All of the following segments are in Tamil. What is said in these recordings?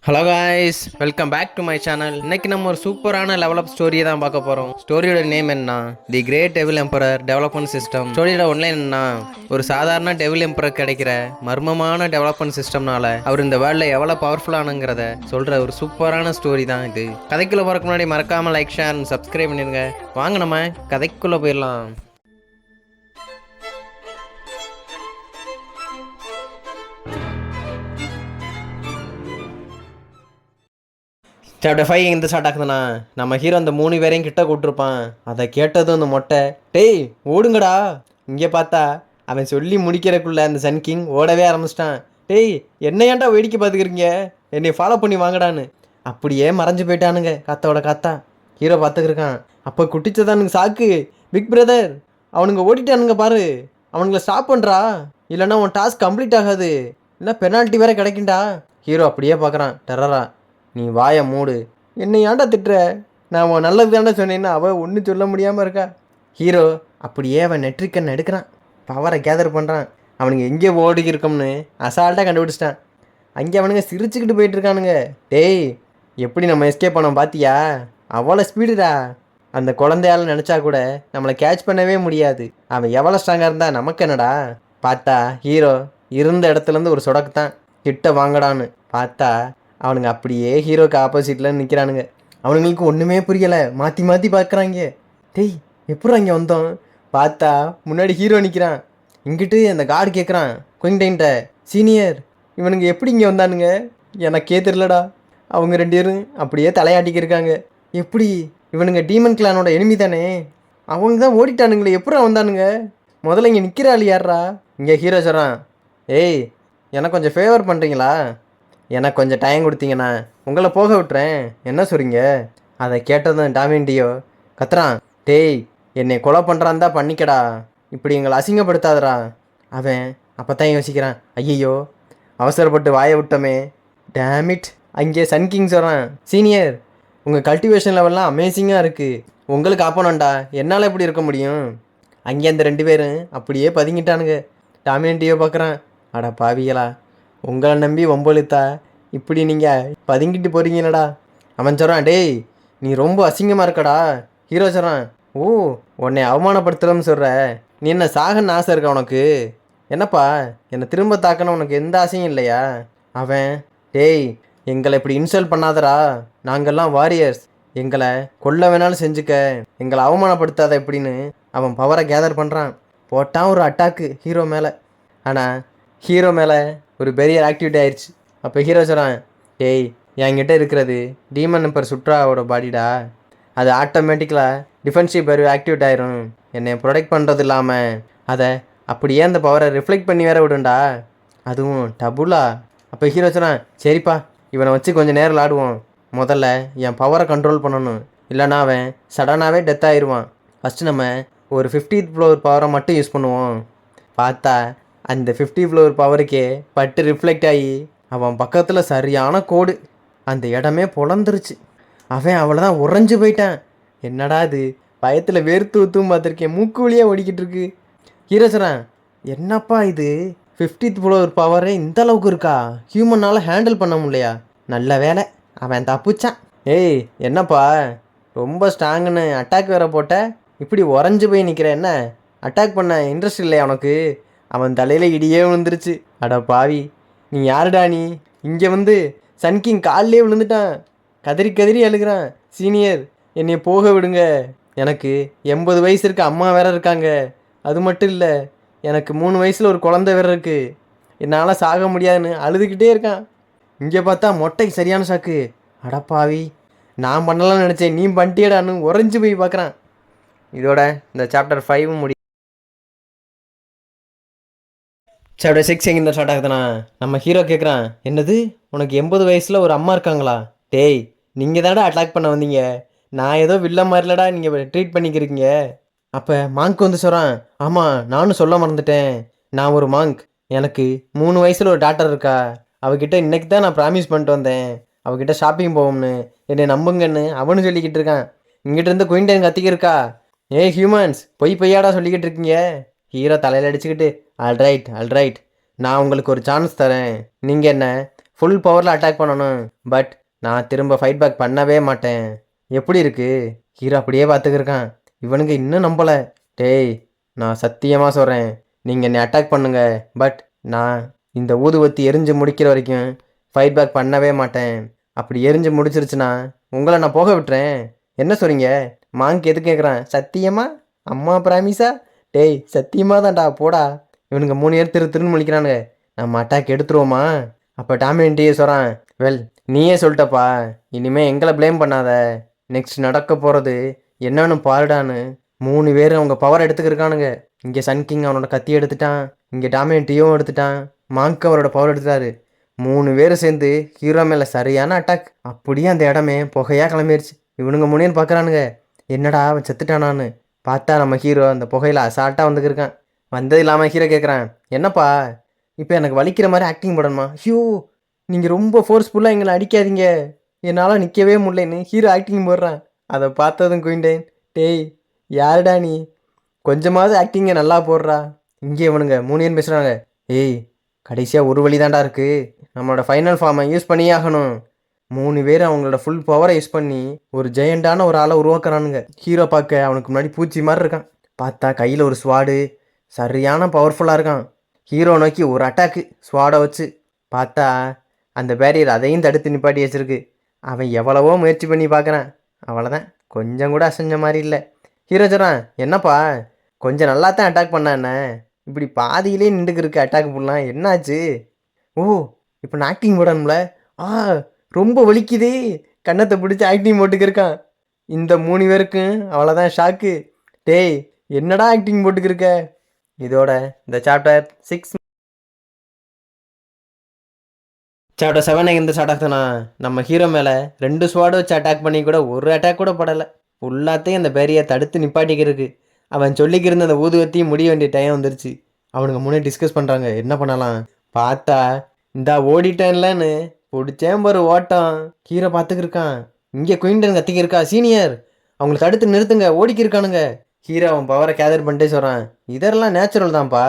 Hello guys, welcome back to my channel. இன்னைக்கு நம்ம ஒரு சூப்பரான லெவலப் ஸ்டோரியை தான் பார்க்க போகிறோம். ஸ்டோரியோட நேம் என்ன? The great devil emperor development system. ஸ்டோரியோட ஒன்லைன் என்ன? ஒரு சாதாரண டெவில் எம்பரர் கிடைக்கிற மர்மமான டெவலப்மெண்ட் சிஸ்டம்னால அவர் இந்த வேர்ல்டில் எவ்வளோ பவர்ஃபுல்லானுங்கிறத சொல்கிற ஒரு சூப்பரான ஸ்டோரி தான் இது. கதைக்குள்ளே போகிறக்கு முன்னாடி மறக்காமல் லைக், ஷேர் அண்ட் சப்ஸ்கிரைப் பண்ணிடுங்க. வாங்க நம்ம கதைக்குள்ளே போயிடலாம். சாப்டர் 5 எங்கே ஸ்டார்ட் ஆகுதுண்ணா, நம்ம ஹீரோ அந்த 3 பேரையும் கிட்ட கூப்பிட்டுருப்பான். அதை கேட்டதும் அந்த மொட்டை, டேய் ஓடுங்கடா. இங்கே பார்த்தா அவன் சொல்லி முடிக்கிறக்குள்ள அந்த சன் கிங் ஓடவே ஆரம்பிச்சிட்டான். டேய் என்ன ஏன்டா வேடிக்கை பார்த்துக்கிறீங்க, என்னை ஃபாலோ பண்ணி வாங்கடான்னு. அப்படியே மறைஞ்சு போயிட்டானுங்க காத்தாவோட காத்தா. ஹீரோ பார்த்துக்கிருக்கான். அப்போ குட்டிச்சதானுங்க சாக்கு, பிக் பிரதர் அவனுங்க ஓடிட்டானுங்க பாரு, அவனுங்களை ஸ்டாப் பண்ணுறா, இல்லைன்னா உன் டாஸ்க் கம்ப்ளீட் ஆகாது, இல்லை பெனால்ட்டி வேற கிடைக்கும்டா. ஹீரோ அப்படியே பார்க்குறான் டெரரா. நீ வாயை மூடு, என்னை ஏன்டா திட்டுற, நான் உன் நல்லது தாண்டா சொன்னேன்னா அவள் ஒன்றும் சொல்ல முடியாமல் இருக்கா. ஹீரோ அப்படியே அவன் நெட்ரிக்கன் எடுக்கிறான், பவரை கேதர் பண்ணுறான். அவனுங்க எங்கே ஓடி இருக்கோம்னு அசால்ட்டாக கண்டுபிடிச்சிட்டான். அங்கே அவனுங்க சிரிச்சுக்கிட்டு போயிட்டுருக்கானுங்க. டேய் எப்படி நம்ம எஸ்கேப் பண்ணோம் பார்த்தியா, அவ்வளோ ஸ்பீடுடா. அந்த குழந்தையால் நினச்சா கூட நம்மளை கேட்ச் பண்ணவே முடியாது. அவன் எவ்வளோ ஸ்ட்ராங்காக இருந்தா நமக்கு என்னடா. பார்த்தா ஹீரோ இருந்த இடத்துலேருந்து ஒரு சொடக்கு தான், கிட்ட வாங்கடான்னு பார்த்தா அவனுங்க அப்படியே ஹீரோக்கு ஆப்போசிட்டில் நிற்கிறானுங்க. அவனுங்களுக்கு ஒன்றுமே புரியலை, மாற்றி மாற்றி பார்க்குறாங்க. டேய் எப்படா இங்கே வந்தோம் பார்த்தா முன்னாடி ஹீரோ நிற்கிறான். இங்கிட்டு அந்த கார்டு கேட்குறான் குயின்டைன்ட்ட, சீனியர் இவனுங்க எப்படி இங்கே வந்தானுங்க எனக்கே தெரிலடா. அவங்க 2 பேரும் அப்படியே தலையாட்டிக்கிருக்காங்க. எப்படி இவனுங்க டீமன் கிளானோட எனிமி தானே, அவங்க தான் ஓடிட்டானுங்களே, எப்படா வந்தானுங்க, முதல்ல இங்கே நிற்கிறாள் யாரா. இங்கே ஹீரோ சொல்கிறான், ஏய் எனக்கு கொஞ்சம் ஃபேவர் பண்ணுறீங்களா, எனக்கு கொஞ்சம் டைம் கொடுத்தீங்கண்ணா உங்களை போக விட்டுறேன், என்ன சொல்கிறீங்க. அதை கேட்டதும் டாமின்டியோ கத்துறான், டேய் என்னை கொலை பண்ணுறான் தான் பண்ணிக்கடா, இப்படி எங்களை அசிங்கப்படுத்தாதடா. அவன் அப்போ தான் யோசிக்கிறான், ஐயையோ அவசரப்பட்டு வாயை விட்டோமே, டேமிட். அங்கே சன் கிங் சொல்கிறான், சீனியர் உங்கள் கல்டிவேஷன் லெவல்லாம் அமேசிங்காக இருக்குது, உங்களுக்கு ஆப்போனண்டா என்னால் எப்படி இருக்க முடியும். அங்கே அந்த 2 பேரும் அப்படியே பதுங்கிட்டானுங்க. டாமின்டியோ பார்க்குறான், அட பாவிகளா, உங்களை நம்பி வம்பொழுத்தா இப்படி நீங்கள் பதுங்கிட்டு போகிறீங்களடா. அவன் சொல்கிறான், டேய் நீ ரொம்ப அசிங்கமாக இருக்கடா. ஹீரோ சொல்கிறான், ஓ உன்னை அவமானப்படுத்துகிறோன்னு சொல்கிற, நீ என்ன சாகன்னு ஆசை இருக்கா உனக்கு, என்னப்பா என்னை திரும்ப தாக்கணும் உனக்கு எந்த ஆசையும் இல்லையா. அவன், டேய் எங்களை இப்படி இன்சல்ட் பண்ணாதடா, நாங்கள்லாம் வாரியர்ஸ், எங்களை கொல்ல வேணாலும் செஞ்சுக்க, எங்களை அவமானப்படுத்தாத எப்படின்னு அவன் பவரை கேதர் பண்ணுறான். போட்டான் ஒரு அட்டாக்கு ஹீரோ மேலே. ஆனால் ஹீரோ மேலே ஒரு பெரிய ஆக்டிவிட்டி ஆயிடுச்சு. அப்போ ஹீரோ சொல்கிறான், டேய் என்கிட்ட இருக்கிறது டீமன் எம்பர் சுட்ராவோட பாடிடா, அது ஆட்டோமேட்டிக்கலாக டிஃபென்சிவ் பவர் ஆக்டிவேட் ஆயிரும், என்னை ப்ரொடெக்ட் பண்ணுறது இல்லாமல் அதை அப்படியே அந்த பவரை ரிஃப்ளெக்ட் பண்ணி வேற விடுண்டா, அதுவும் டபுளா. அப்போ ஹீரோ சொல்கிறான், சரிப்பா இவனை வச்சு கொஞ்சம் நேரம் ஆடுவோம், முதல்ல என் பவரை கண்ட்ரோல் பண்ணணும், இல்லைனா அவன் சடனாகவே டெத் ஆயிடுவான். ஃபஸ்ட்டு நம்ம ஒரு 50th ஃப்ளோர் பவரை மட்டும் யூஸ் பண்ணுவோம். பார்த்தா அந்த 50 ஃப்ளோர் பவருக்கே பட்டு ரிஃப்ளெக்ட் ஆகி அவன் பக்கத்தில் சரியான கோடு, அந்த இடமே பொழந்துருச்சு. அவன் அவ்வளோதான் உறைஞ்சு போயிட்டான். என்னடா இது, பயத்தில் வேர்த்து ஊற்றும் பார்த்துருக்கேன், மூக்கு வழியாக ஓடிக்கிட்டு இருக்கு. ஹீரோ சொல்கிறான், என்னப்பா இது 50th ஃப்ளோர் பவரே இந்த அளவுக்கு இருக்கா, ஹியூமனால் ஹேண்டில் பண்ண முடியலையா. நல்ல வேலை அவன் தப்பிச்சான். ஏய் என்னப்பா ரொம்ப ஸ்ட்ராங்குன்னு அட்டாக் வேற போட்ட, இப்படி உறைஞ்சு போய் நிற்கிற, என்ன அட்டாக் பண்ண இன்ட்ரெஸ்ட் இல்லையா உனக்கு. அவன் தலையில் இடியே விழுந்துருச்சு. அட பாவி நீ யாருடா, நீ இங்கே வந்து சன் கிங் காலிலே விழுந்துட்டான், கதறி கதறி அழுகிறான், சீனியர் என்னை போக விடுங்க, எனக்கு 80 வயசு இருக்க அம்மா வேற இருக்காங்க, அது மட்டும் இல்லை எனக்கு 3 வயசில் ஒரு குழந்தை வேற இருக்குது, என்னால் சாக முடியாதுன்னு அழுதுகிட்டே இருக்கான். இங்கே பார்த்தா மொட்டை சரியான சாக்கு, அடப்பாவி நான் பண்ணலாம்னு நினச்சேன் நீ பண்ணிட்டியடான்னு உறைஞ்சி போய் பார்க்குறான். இதோட இந்த சாப்டர் 5 முடி. சாப்டர் 6 எங்கே ஸ்டார்ட் ஆகுதுண்ணா, நம்ம ஹீரோ கேட்குறான், என்னது உனக்கு 80 வயசில் ஒரு அம்மா இருக்காங்களா. டேய் நீங்கள் தானடா அட்டாக் பண்ண வந்தீங்க, நான் ஏதோ வில்ல மாதிரிலடா நீங்கள் ட்ரீட் பண்ணிக்கிறீங்க. அப்போ மாங்க் வந்து சொல்கிறான், ஆமாம் நானும் சொல்ல மறந்துட்டேன், நான் ஒரு மாங்க், எனக்கு 3 வயசில் ஒரு டாக்டர் இருக்கா, அவகிட்ட இன்னைக்கு தான் நான் ப்ராமிஸ் பண்ணிட்டு வந்தேன் அவகிட்ட ஷாப்பிங் போவோம்னு, என்னை நம்புங்கன்னு அவனு சொல்லிக்கிட்டு இருக்கான். இங்கிட்ட இருந்து குயின்டைன் கத்திக்கிருக்கா, ஏய் ஹியூமன்ஸ் பொய்யாடா சொல்லிக்கிட்டு இருக்கீங்க. ஹீரோ தலையில் அடிச்சுக்கிட்டு, ஆல்ரைட் நான் உங்களுக்கு ஒரு சான்ஸ் தரேன், நீங்கள் என்ன ஃபுல் பவரில் அட்டாக் பண்ணணும். பட் நான் திரும்ப ஃபைட் பேக் பண்ணவே மாட்டேன். எப்படி இருக்கு? ஹீரோ அப்படியே பார்த்துக்கிருக்கான். இவனுங்க இன்னும் நம்பலை. டேய், நான் சத்தியமாக சொல்கிறேன், நீங்கள் என்னை அட்டாக் பண்ணுங்க. பட் நான் இந்த ஊதுவத்தி எரிஞ்சு முடிக்கிற வரைக்கும் ஃபைட் பேக் பண்ணவே மாட்டேன். அப்படி எரிஞ்சு முடிச்சிருச்சுன்னா உங்களை நான் போக விட்டுறேன். என்ன சொல்கிறீங்க? மாங்க் எது கேட்குறான்? சத்தியமா? அம்மா பிராமிஸா? டேய், சத்தியமாக தான்டா, போடா. இவனுங்க 3 பேர் திருன்னு முழிக்கிறானுங்க. நம்ம அட்டாக் எடுத்துருவோமா? அப்போ டாமினன்ட்டியே சொல்கிறான், வெல், நீயே சொல்லிட்டப்பா, இனிமே எங்களை ப்ளேம் பண்ணாத. நெக்ஸ்ட் நடக்க போகிறது என்னன்னு பாருடான்னு 3 பேர் அவங்க பவர் எடுத்துக்கிருக்கானுங்க. இங்கே சன் கிங் அவனோட கத்தி எடுத்துட்டான், இங்கே டாமினன்ட்டியும் எடுத்துட்டான், மாங்க் அவரோட பவர் எடுத்துட்டாரு. 3 பேர் சேர்ந்து ஹீரோ மேலே சரியான அட்டாக். அப்படியே அந்த இடமே புகையாக கிளம்பிடுச்சு. இவனுங்க 3 பேர் பார்க்குறானுங்க, என்னடா அவன் செத்துட்டானான்னு. பார்த்தா நம்ம ஹீரோ அந்த புகையில் அசால்ட்டாக வந்துக்கிருக்கான். வந்தது இல்லாமல் ஹீரோ கேட்குறான், என்னப்பா இப்போ எனக்கு வலிக்கிற மாதிரி ஆக்டிங் போடணுமா? ஹியூ, நீங்கள் ரொம்ப ஃபோர்ஸ்ஃபுல்லாக எங்களை அடிக்காதீங்க, என்னால் நிற்கவே முடியலன்னு ஹீரோ ஆக்டிங் போடுறான். அதை பார்த்ததும் குயின்டேன், டேய் யாருடா நீ, கொஞ்சமாவது ஆக்டிங்கை நல்லா போடுறா. இங்கே இவனுங்க 3 பேர் பேசுகிறாங்க, ஏய் கடைசியாக ஒரு வழி தாண்டா இருக்குது, நம்மளோட ஃபைனல் ஃபார்மை யூஸ் பண்ணியே ஆகணும். 3 பேர் அவங்களோட ஃபுல் பவரை யூஸ் பண்ணி ஒரு ஜெயண்டான ஒரு ஆளை உருவாக்குறானுங்க. ஹீரோ பார்க்க அவனுக்கு முன்னாடி பூச்சி மாதிரி இருக்கான். பார்த்தா கையில் ஒரு ஸ்வாடு, சரியான பவர்ஃபுல்லாக இருக்கான். ஹீரோ நோக்கி ஒரு அட்டாக்கு ஸ்வாடை வச்சு. பார்த்தா அந்த பேரியர் அதையும் தடுத்து நிப்பாட்டி வச்சிருக்கு. அவன் எவ்வளவோ முயற்சி பண்ணி பார்க்குறான், அவ்வளோதான், கொஞ்சம் கூட அசைஞ்ச மாதிரி இல்லை. ஹீரோ சொல்கிறான், என்னப்பா கொஞ்சம் நல்லா தான் அட்டாக் பண்ணா என்ன, இப்படி பாதியிலே நின்றுக்கு அட்டாக் பண்ணலாம், என்னாச்சு? ஓ, இப்போ நான் ஆக்டிங் போடணும்ல. ஆ, ரொம்ப வலிக்குதே. கன்னத்தை பிடிச்சி ஆக்டிங் போட்டுக்கிருக்கான். இந்த 3 பேருக்கும் அவ்வளோதான் ஷாக்கு. டேய், என்னடா ஆக்டிங் போட்டுக்கிருக்க? இதோட இந்த சாப்டர் 6 சாப்டர் 7 எங்கே ஸ்டார்ட் ஆகுதுன்னா, நம்ம ஹீரோ மேலே 2 ஸ்வாடு வச்சு அட்டாக் பண்ணி கூட ஒரு அட்டாக் கூட படலை. ஃபுல்லாத்தையும் அந்த பேரியை தடுத்து நிப்பாட்டிக்கிறதுக்கு அவன் சொல்லிக்கிருந்த அந்த ஊதுவத்தையும் முடிய வேண்டிய டைம் வந்துருச்சு. அவனுங்க முன்னே டிஸ்கஸ் பண்ணுறாங்க, என்ன பண்ணலாம். பார்த்தா இந்தா ஓடிட்டேன்லன்னு பிடிச்சேன் பாரு ஓட்டம். ஹீரோ பார்த்துக்கிருக்கான். இங்கே குயின்டன் கத்திக்கிருக்கா, சீனியர் அவங்களை தடுத்து நிறுத்துங்க, ஓடிக்கிருக்கானுங்க. ஹீரோ அவன் பவரை கேதர் பண்ணிட்டே சொல்கிறான், இதெல்லாம் நேச்சுரல் தான்ப்பா.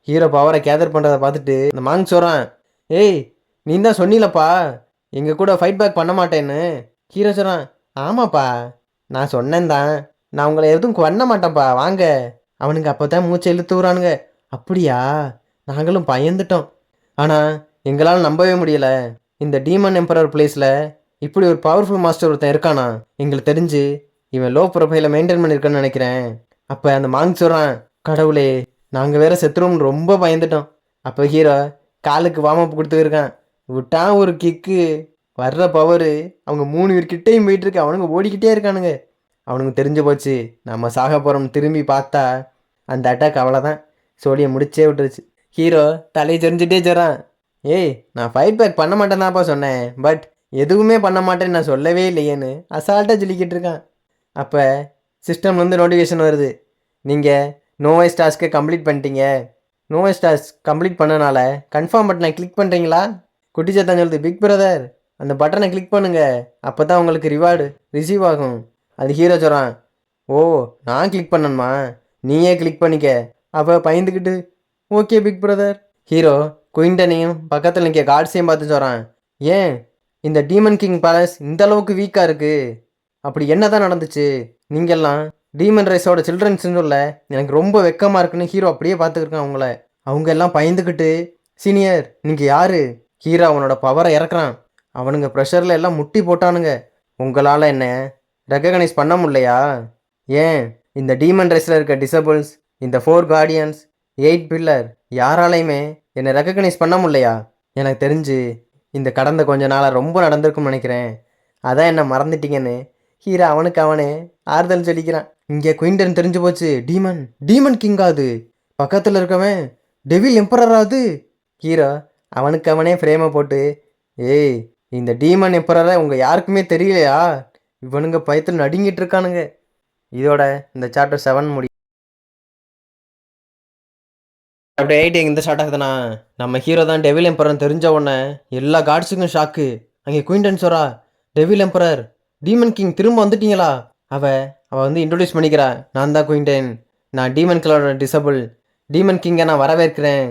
ஹீரோ பவரை கேதர் பண்ணுறதை பார்த்துட்டு இந்த மாங்க் சொல்கிறான், ஏய் நீ தான் சொன்னீலப்பா எங்கள் கூட ஃபைட் பேக் பண்ண மாட்டேன்னு. ஹீரோ சொல்கிறான், ஆமாப்பா நான் சொன்னேன் தான், நான் உங்களை எதுவும் பண்ண மாட்டேன்ப்பா, வாங்க. அவனுங்க அப்போ தான் மூச்சை இழுத்து விட்றானுங்க. அப்படியா? நாங்களும் பயந்துட்டோம். ஆனால் எங்களால் நம்பவே முடியலை, இந்த டீமன் எம்பரர் பிளேஸில் இப்படி ஒரு பவர்ஃபுல் மாஸ்டர் ஒருத்தன் இருக்கானா? எங்களுக்கு தெரிஞ்சு இவன் லோ ப்ரொஃபைலை மெயின்டைன் பண்ணியிருக்கான்னு நினைக்கிறேன். அப்போ அந்த மாங்க் சொல்கிறான், கடவுளே நாங்கள் வேற செத்துருவோம்னு ரொம்ப பயந்துட்டோம். அப்போ ஹீரோ காலுக்கு வார்ம் அப் கொடுத்துருக்கான். விட்டான் ஒரு கிக்கு, வர்ற பவரு அவங்க 3 பேர்கிட்டையும் போயிட்டுருக்கு. அவனுங்க ஓடிக்கிட்டே இருக்கானுங்க. அவனுங்க தெரிஞ்சு போச்சு நம்ம சாக போகிறோம்னு. திரும்பி பார்த்தா அந்த அட்டாக் அவ்வளோதான், சோழியை முடிச்சே விட்டுருச்சு. ஹீரோ தலையை தெரிஞ்சுட்டே சொல்கிறான், ஏய் நான் ஃபைட் பேக் பண்ண மாட்டேன்னாப்பா சொன்னேன், பட் எதுவுமே பண்ண மாட்டேன்னு நான் சொல்லவே இல்லையேன்னு அசால்ட்டாக சொல்லிக்கிட்டு இருக்கான். அப்போ சிஸ்டம்லேருந்து நோட்டிஃபிகேஷன் வருது, நீங்கள் நோவைஸ் டாஸ்க்கை கம்ப்ளீட் பண்ணிட்டீங்க. நோவைஸ் டாஸ்க் கம்ப்ளீட் பண்ணனால கன்ஃபார்ம் பட்டனை கிளிக் பண்ணுறீங்களா? குட்டி சத்தான் சொல்லுது, பிக் பிரதர் அந்த பட்டனை கிளிக் பண்ணுங்க, அப்போ தான் உங்களுக்கு ரிவார்டு ரிசீவ் ஆகும். அது ஹீரோ சொல்கிறான், ஓ நான் கிளிக் பண்ணணுமா, நீயே கிளிக் பண்ணிக்க. அப்போ பயந்துக்கிட்டு ஓகே பிக் பிரதர். ஹீரோ குயின்டனையும் பக்கத்தில் நிற்க காட்ஸையும் பார்த்து சொல்கிறான், ஏன் இந்த டீமன் கிங் பேலஸ் இந்த அளவுக்கு வீக்காக இருக்குது? அப்படி என்ன தான் நடந்துச்சு? நீங்கள்லாம் டீமன் ரைஸோட சில்ட்ரன்ஸ்னு சொல்ல எனக்கு ரொம்ப வெக்கமாக இருக்குன்னு ஹீரோ அப்படியே பார்த்துக்கிருக்கான் அவங்கள. அவங்க எல்லாம் பயந்துக்கிட்டு, சீனியர் நீங்கள் யார்? ஹீரோ அவனோட பவரை இறக்குறான். அவனுங்க ப்ரெஷரில் எல்லாம் முட்டி போட்டானுங்க. உங்களால் என்ன ரெக்கக்னைஸ் பண்ண முடியலையா? ஏன் இந்த டீமன் ரைஸில் இருக்க டிசபிள்ஸ், இந்த 4 கார்டியன்ஸ், 8 பில்லர் யாராலையுமே என்னை ரெக்கக்னைஸ் பண்ண முடியலையா? எனக்கு தெரிஞ்சு இந்த கடந்த கொஞ்ச நாளாக ரொம்ப நடந்திருக்கும்னு நினைக்கிறேன், அதான் என்ன மறந்துட்டீங்கன்னு ஹீரோ அவனுக்கு அவனே ஆறுதல் சொல்லிக்கிறான். இங்கே குயின்டன் தெரிஞ்சு போச்சு, டீமன் கிங்காது, பக்கத்தில் இருக்கவன் டெவில் எம்பரராது. ஹீரோ அவனுக்கு அவனே ஃப்ரேமை போட்டு, ஏய் இந்த டீமன் எம்பரரை உங்கள் யாருக்குமே தெரியலையா? இவனுங்க பயத்தில் நடுங்கிட்டு இருக்கானுங்க. இதோட இந்த சாப்டர் 7 முடியும். சாப்டர் 8 எங்கே ஸ்டார்ட் ஆகுதுன்னா, நம்ம ஹீரோ தான் டெவில் எம்பரர் தெரிஞ்ச உடனே எல்லா காட்ஸுக்கும் ஷாக்கு. அங்கே குயின்டன் சொல்றா, டெவில் எம்பரர், டீமன் கிங் திரும்ப வந்துட்டீங்களா? அவள் வந்து இன்ட்ரடியூஸ் பண்ணிக்கிறா, நான் தான் குயின்டன், நான் டீமன் கிளோட டிசபிள், டீமன் கிங்கை நான் வரவேற்கிறேன்.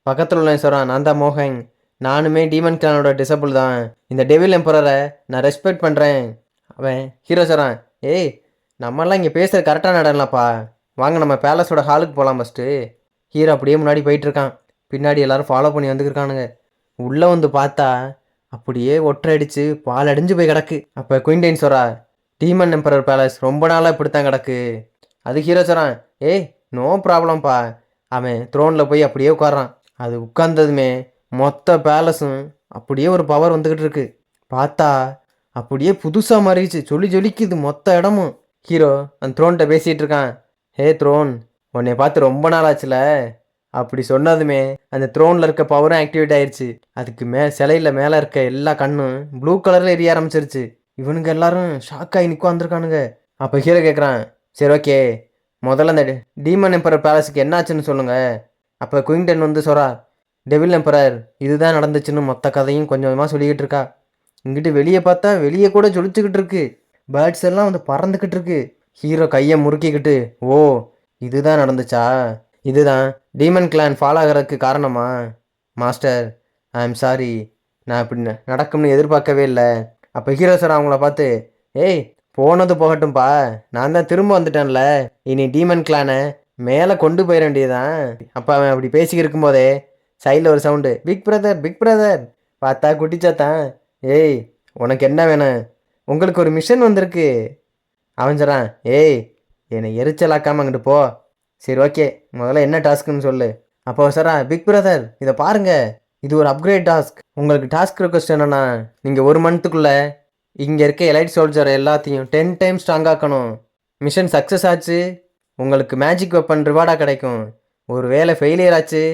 பக்கத்தில் உள்ள சொல்கிறான், நான் தான் மோகன், நானுமே டீமன் கிளானோட டிசபிள் தான். இந்த டெவில் எம்பரரை நான் ரெஸ்பெக்ட் பண்ணுறேன். அவன் ஹீரோ சொல்கிறான், ஏய் நம்மெல்லாம் இங்கே பேசுகிற கரெக்டாக நடனப்பா, வாங்க நம்ம பேலஸோட ஹாலுக்கு போகலாம் ஃபஸ்ட்டு. ஹீரோ அப்படியே முன்னாடி போயிட்டுருக்கான். பின்னாடி எல்லோரும் ஃபாலோ பண்ணி வந்துருக்கானுங்க. உள்ளே வந்து பார்த்தா அப்படியே ஒற்றை அடித்து பால் அடிஞ்சு போய் கிடக்கு. அப்போ குயின்டைன் சொல்கிறா, டீமன் எம்பரர் பேலஸ் ரொம்ப நாளாக இப்படித்தான் கிடக்கு. அது ஹீரோ சொல்கிறான், ஏய் நோ ப்ராப்ளம்ப்பா. அவன் த்ரோனில் போய் அப்படியே உட்காரான். அது உட்கார்ந்ததுமே மொத்த பேலஸும் அப்படியே ஒரு பவர் வந்துக்கிட்டு இருக்கு. பார்த்தா அப்படியே புதுசாக மாறிடுச்சு, ஜொலிக்குது மொத்த இடமும். ஹீரோ அந்த த்ரோன்கிட்ட பேசிகிட்டு இருக்கான். ஹே த்ரோன், உன்னை பார்த்து ரொம்ப நாள் ஆச்சுல. அப்படி சொன்னதுமே அந்த த்ரோனில் இருக்க பவரும் ஆக்டிவேட் ஆயிடுச்சு. அதுக்கு சிலையில் மேலே இருக்க எல்லா கண்ணும் ப்ளூ கலரில் எரிய ஆரம்பிச்சிருச்சு. இவனுங்க எல்லாரும் ஷாக்காகி நிற்க வந்திருக்கானுங்க. அப்போ ஹீரோ கேட்குறான், சரி ஓகே, முதல்ல அந்த டீமன் எம்பரர் பேலஸுக்கு என்னாச்சுன்னு சொல்லுங்கள். அப்போ குயின்டன் வந்து சொல்கிறா, டெவில் எம்பரர் இதுதான் நடந்துச்சுன்னு மொத்த கதையும் கொஞ்சம் கொஞ்சமாக சொல்லிக்கிட்டு இருக்கா. இங்கிட்டு வெளியே பார்த்தா வெளியே கூட ஜொலிச்சுக்கிட்டு இருக்கு. பேர்ட்ஸ் எல்லாம் வந்து பறந்துக்கிட்டு இருக்கு. ஹீரோ கையை முறுக்கிக்கிட்டு, ஓ இதுதான் நடந்துச்சா, இதுதான் டீமன் கிளான் ஃபாலோ ஆகிறதுக்கு காரணமா? மாஸ்டர் ஐ எம் சாரி, நான் இப்படி நடக்கும்னு எதிர்பார்க்கவே இல்லை. அப்போ ஹீரோ சார் அவங்கள பார்த்து, ஏய் போனது போகட்டும்பா, நான் தான் திரும்ப வந்துட்டேன்ல, இனி டீமன் கிளானை மேலே கொண்டு போயிட வேண்டியதுதான். அப்போ அவன் அப்படி பேசிக்கிட்டு இருக்கும்போதே சைடில் ஒரு sound, big brother big brother. பார்த்தா குட்டிச்சாத்தான். ஏய் உனக்கு என்ன வேணும்? உங்களுக்கு ஒரு மிஷன் வந்திருக்கு. அவன் சொல்கிறான், ஏய் என்னை எரிச்சலாக்காமல் அங்கிட்டு போ. சரி ஓகே, முதல்ல என்ன டாஸ்க்குன்னு சொல்லு. அப்போ சாரா, பிக் பிரதர் இதை பாருங்க, இது ஒரு அப்கிரேட் டாஸ்க். உங்களுக்கு டாஸ்க் ரெக்வஸ்ட் என்னன்னா, நீங்கள் 1 மந்த்துக்குள்ளே இங்கே இருக்க எலைட் சோல்ஜர் எல்லாத்தையும் 10 டைம்ஸ் ஸ்ட்ராங்காக்கணும். மிஷன் சக்ஸஸ் ஆச்சு, உங்களுக்கு மேஜிக் வெப்பன் ரிவார்டாக கிடைக்கும். ஒரு வேளை ஃபெயிலியர் ஆச்சு,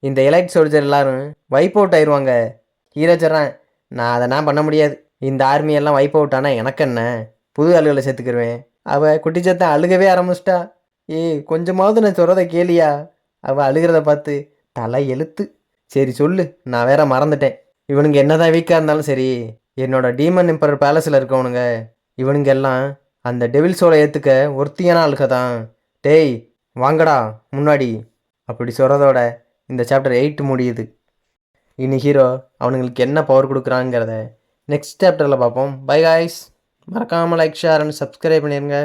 இந்த எலைட் சோல்ஜர் எல்லாரும் வைப் அவுட் ஆயிடுவாங்க. ஹீரோ சொல்கிறான், நான் அதெல்லாம் பண்ண முடியாது. இந்த ஆர்மியெல்லாம் வைப் அவுட் ஆனால் எனக்கு என்ன, புது ஆளுகளை சேர்த்துக்கிருவேன். அவள் குட்டிச்சத்தை அழுகவே ஆரம்பிச்சிட்டா. ஏய் கொஞ்சமாவது நான் சொல்கிறத கேளியா? அவள் அழுகிறத பார்த்து தலை எழுத்து. சரி சொல்லு, நான் வேற மறந்துட்டேன். இவனுங்க என்னதான் வீக்காக இருந்தாலும் சரி, என்னோட டீமன் எம்பரர் பேலஸில் இருக்கவனுங்க இவனுங்க எல்லாம் அந்த டெவில் சோலை ஏற்றுக்க ஒருத்தியான ஆளுக தான். டேய் வாங்கடா முன்னாடி. அப்படி சொல்கிறதோட இந்த சாப்டர் 8 முடியுது. இனி ஹீரோ அவனுங்களுக்கு என்ன பவர் கொடுக்குறாங்கிறத நெக்ஸ்ட் சாப்டரில் பார்ப்போம். பை காய்ஸ், மறக்காமல் லைக் ஷேர் அண்ட் சப்ஸ்கிரைப் பண்ணிடுங்க.